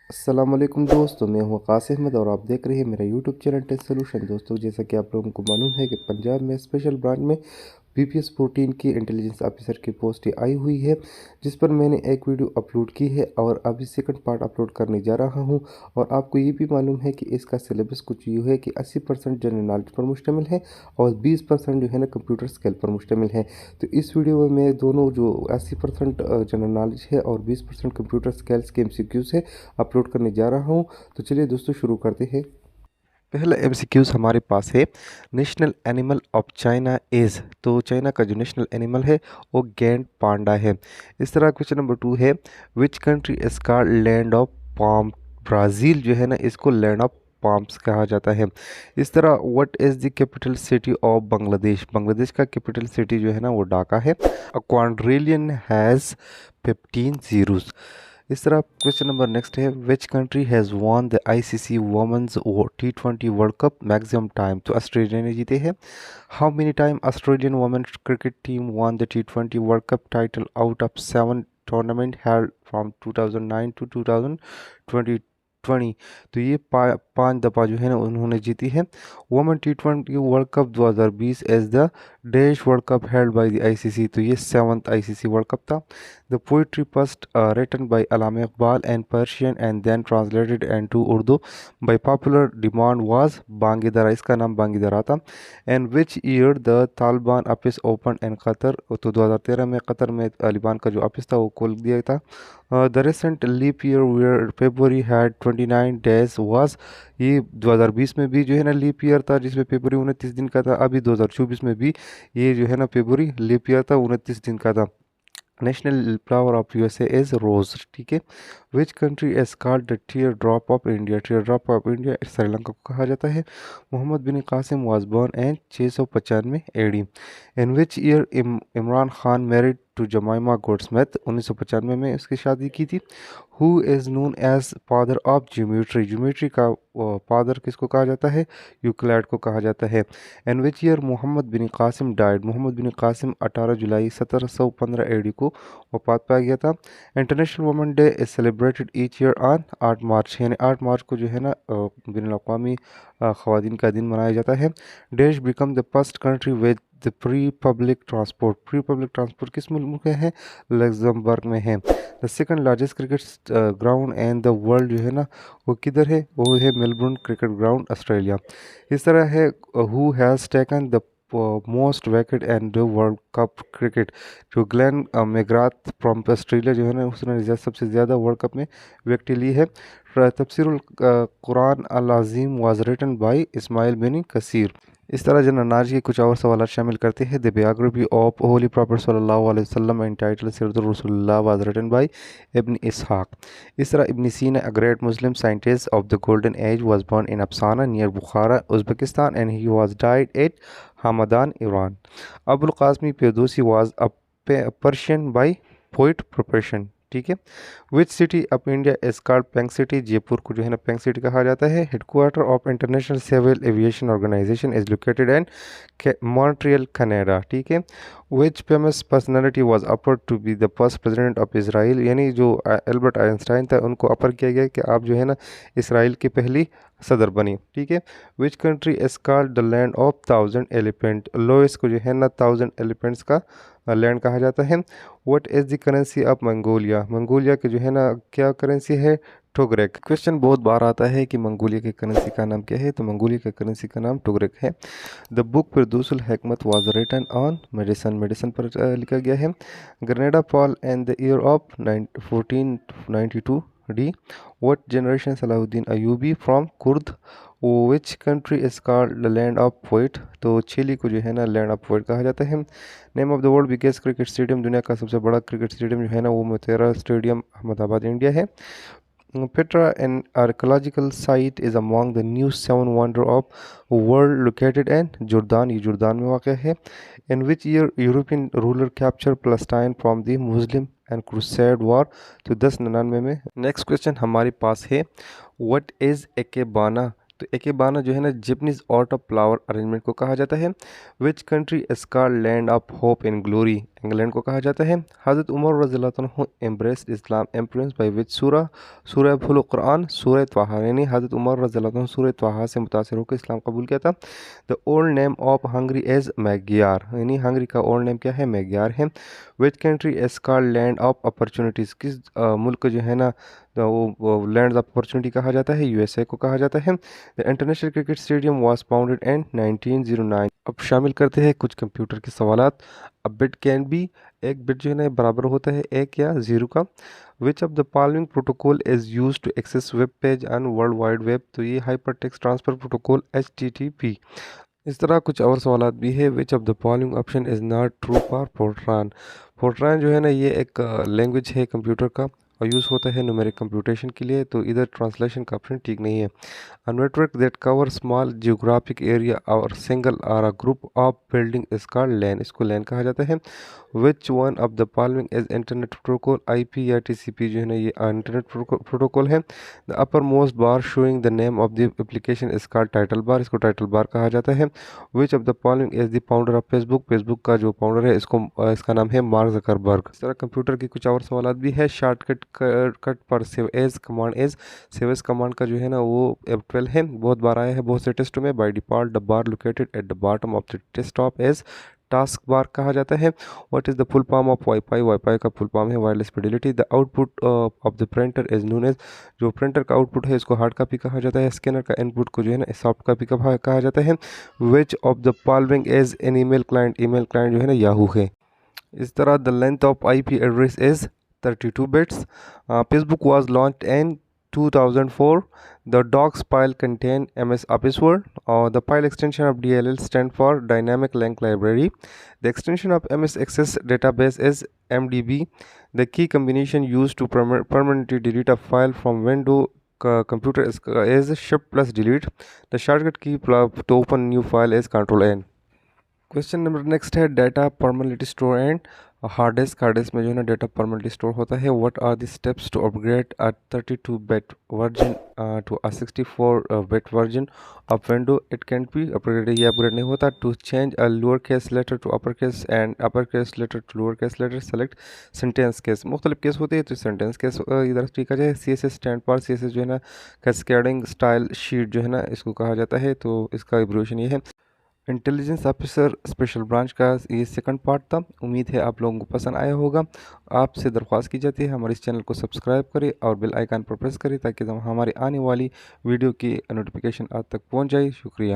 अस्सलामुअलैकुम दोस्तों, मैं हूं कासिम अहमद और आप देख रहे हैं मेरा यूट्यूब चैनल टेस्ट सोल्यूशन। दोस्तों, जैसा कि आप लोगों को मालूम है कि पंजाब में स्पेशल ब्रांच में बीपीएस 14 की इंटेलिजेंस ऑफिसर की पोस्ट आई हुई है, जिस पर मैंने एक वीडियो अपलोड की है और अभी सेकंड पार्ट अपलोड करने जा रहा हूं। और आपको ये भी मालूम है कि इसका सिलेबस कुछ यूँ है कि 80% जनरल नॉलेज पर मुश्तमिल है और 20% जो है ना कंप्यूटर स्किल पर मुश्तमिल है। तो इस वीडियो में मैं दोनों जो 80% जनरल नॉलेज है और 20% कंप्यूटर स्किल्स के एमसीक्यूज है अपलोड करने जा रहा हूँ। तो चलिए दोस्तों शुरू करते हैं। पहला एमसीक्यूज हमारे पास है, national animal of China is. तो चाइना का जो नेशनल एनिमल है वो गैंड पांडा है। इस तरह क्वेश्चन नंबर 2 है, which country is called land of palm. Brazil जो है ना इसको लैंड ऑफ पाम्स कहा जाता है। इस तरह what is the capital city of Bangladesh. Bangladesh का कैपिटल सिटी जो है ना वो ढाका है। A quadrillion has 15 zeros. इस तरह क्वेश्चन नंबर नेक्स्ट है, which country has won the ICC women's T20 world cup maximum time. तो ऑस्ट्रेलिया ने जीते हैं। How many time Australian women's cricket team won the T20 world cup title out of 7 tournament held from 2009 to 2020। तो ये 5 दफ़ा जो है ना उन्होंने जीती है। Women T20 world cup 2020 as the dash world cup held by the ICC. तो ये 7th आईसीसी वर्ल्ड कप था। The poetry first written by Allama Iqbal in Persian and then translated into Urdu by popular demand was बांगीदरा। इसका नाम बांगीदरा था। And which year the Taliban office opened in Qatar। तो 2013 में Qatar में तालिबान का जो office था वो खोल दिया था। The recent leap year where February had 29 days was। ये 2020 में भी जो है ना लीप ईयर था जिसमें फरवरी 29 दिन का था। अभी 2024 में भी ये जो है ना फरवरी लीप ईयर था, 29 दिन का था। National flower of USA is rose. ठीक है। Which country is called the tear drop of India. Tear drop of India Sri Lanka को कहा जाता है। Muhammad bin Qasim was born in 695 AD. In which year Imran Khan married to Jemima Goldsmith. 1995 में उसकी शादी की थी। Who is known as father of geometry. Geometry का फादर किसको कहा जाता है? यूक्लिड को कहा जाता है। In which year Muhammad bin Qasim died. Muhammad bin Qasim 18 जुलाई 1715 एडी को वफात पाया गया था। International women day is celebrated each year on 8 मार्च। यानी 8 मार्च को जो है ना बिन अवी ख़वातीन का दिन मनाया जाता है। देश become the first country with the pre public transport. Pre public transport किस मुल्क में है? लग्जमबर्ग में है। The second largest cricket ground and the world जो है ना वो किधर है? वो है मेलबर्न क्रिकेट ग्राउंड, ऑस्ट्रेलिया। इस तरह है, who has taken the most wicket and the world cup cricket. जो ग्लेन मैग्राथ फ्रॉम ऑस्ट्रेलिया जो है ना उसने सबसे ज़्यादा वर्ल्ड कप में विकेट ली है। तफसीरुल कुरान अल अज़ीम वाज रिटन बाय इस्माइल बिन कसीर। इस तरह जनरल नॉलेज के कुछ और सवाल शामिल करते हैं। The biography of holy prophet सल्लल्लाहु अलैहि वसल्लम एंड टाइटल सीरतुर रसूलुल्लाह was written by Ibn Ishaq. इस तरह Ibn Sina, a great Muslim scientist of the golden age, was born in Afshana near Bukhara, Uzbekistan and he was died at Hamadan, Iran. Abul Qasmi Firdausi was a Persian by poet profession. ठीक है। Which city of India is called pink city. Jaipur को जो है ना pink city कहा जाता है। Headquarter of International Civil Aviation Organization is located in Montreal, Canada. ठीक है। Which famous personality was offer to be the first president of Israel. यानी जो एल्बर्ट आइंस्टाइन था उनको अपर किया गया कि आप जो है ना इसराइल की पहली सदर बनी। ठीक है। Which country is called the land of 1000 elephant. Laos को जो है ना 1000 एलिफेंट्स का लैंड कहा जाता है। What is the currency of Mongolia. Mongolia की जो है ना क्या करेंसी है? टुगरेक। क्वेश्चन बहुत बार आता है कि मंगोलिया की करेंसी का नाम क्या है, तो मंगोलिया की करेंसी का नाम टुगरेक है। The book Firdausul Hikmat was written on medicine. Medicine पर लिखा गया है। Granada fall in the year of 1492 D. What generation Salahuddin Ayubi from Kurd. Which country is called the land of poet. तो Chile को जो है ना land of poet कहा जाता है। Name of the world biggest cricket stadium. दुनिया का सबसे बड़ा क्रिकेट स्टेडियम जो है ना वो मोतेरा स्टेडियम, अहमदाबाद, इंडिया है। Petra, an archaeological site, is among the new seven wonder of world located in Jordan। ये जोर्दान में वाक़ है। In which year European ruler captured Palestine from the Muslim and Crusade war। तो 1099 में। नेक्स्ट क्वेश्चन हमारे पास है, what is एकेबाना। तो एकेबाना जो है ना Japanese art of flower arrangement को कहा जाता है। Which country is called land of hope and glory. England को कहा जाता है। हज़रत उमर रज़ियल्लाहु अन्हु embraced Islam influence by which सूरा, सूरह फुल कुरान, सूरह त्वाहा, यानी हज़रत उमर रज़ियल्लाहु अन्हु सूरह त्वाहा से मुतासिर होकर इस्लाम कबूल किया था। The old name of Hungary is Magyar, यानी हंगरी का ओल्ड नेम क्या है, मैग्यार है। Which country is called land of opportunities, किस मुल्क को जो है ना तो वो लैंड ऑफ अपॉर्चुनिटी कहा जाता है, यूएसए को कहा जाता है। The international cricket stadium was founded in 1909। अब शामिल करते हैं कुछ कंप्यूटर के सवालात। अ बिट कैन बी, एक बिट जो है ना बराबर होता है एक या ज़ीरो का। Which of the following protocol is use to access web page on world wide web, तो ये hyper text transfer protocol HTTP। इस तरह कुछ और सवालात भी है। Which of the following option is not true for Fortran. Fortran जो है ना ये एक लैंग्वेज है कंप्यूटर का और यूज़ होता है न्यूमेरिक कंप्यूटेशन के लिए, तो इधर ट्रांसलेशन का ऑप्शन ठीक नहीं है। A network that covers small geographic area or single or a group of building is called LAN, इसको LAN कहा जाता है। Which one of the following is internet protocol, IP या TCP जो है ना ये इंटरनेट प्रोटोकॉल है। The uppermost bar showing the name of the application is called title bar, इसको टाइटल बार कहा जाता है। Which of the following is the founder of Facebook, Facebook का जो फाउंडर है इसका नाम है मार्क ज़करबर्ग। इस तरह कंप्यूटर की कुछ और सवालात भी है। शॉर्टकट कट पर save as command is, save as command का जो है ना वो F12 है, बहुत बार आया है बहुत से टेस्टों में। By default the bar located at the bottom of the desktop as task bar कहा जाता है। What is the full form of wifi, wifi का फुल फॉर्म है wireless fidelity. The output of the printer is known as, जो printer का output है इसको hard copy कहा जाता है। स्कैनर का इनपुट को जो है ना सॉफ्ट कॉपी कहा जाता है। Which of the following is an email client, email client जो है ना याहू है। इस तरह the length of IP address is 32 bits. Facebook was launched in 2004. The docs file contain MS Office Word. The file extension of DLL stand for Dynamic Link Library. The extension of MS Access database is MDB. The key combination used to permanently delete a file from Windows computer is Shift plus Delete. The shortcut key to open new file is Ctrl N. Question number next है data permanently store and hard disk. Hard disk में जो है ना data permanently store होता है। What are the steps to upgrade a 32 bit version to a 64 bit version of window, it can be upgraded, ये upgrade नहीं होता। To change a lower case letter to upper case and upper case letter to lower case letter, select sentence case, मुख्तलिफ case होते हैं तो sentence case इधर ठीक आ जाए। CSS स्टैंड पर, CSS जो है ना कैस्केडिंग स्टाइल शीट जो है ना इसको कहा जाता है, तो इसका एब्रिविएशन ये है। इंटेलिजेंस ऑफिसर स्पेशल ब्रांच का ये सेकंड पार्ट था। उम्मीद है आप लोगों को पसंद आया होगा। आपसे दरख्वास्त की जाती है हमारे इस चैनल को सब्सक्राइब करें और बेल आइकन पर प्रेस करें ताकि हमारी आने वाली वीडियो की नोटिफिकेशन आप तक पहुंच जाए। शुक्रिया।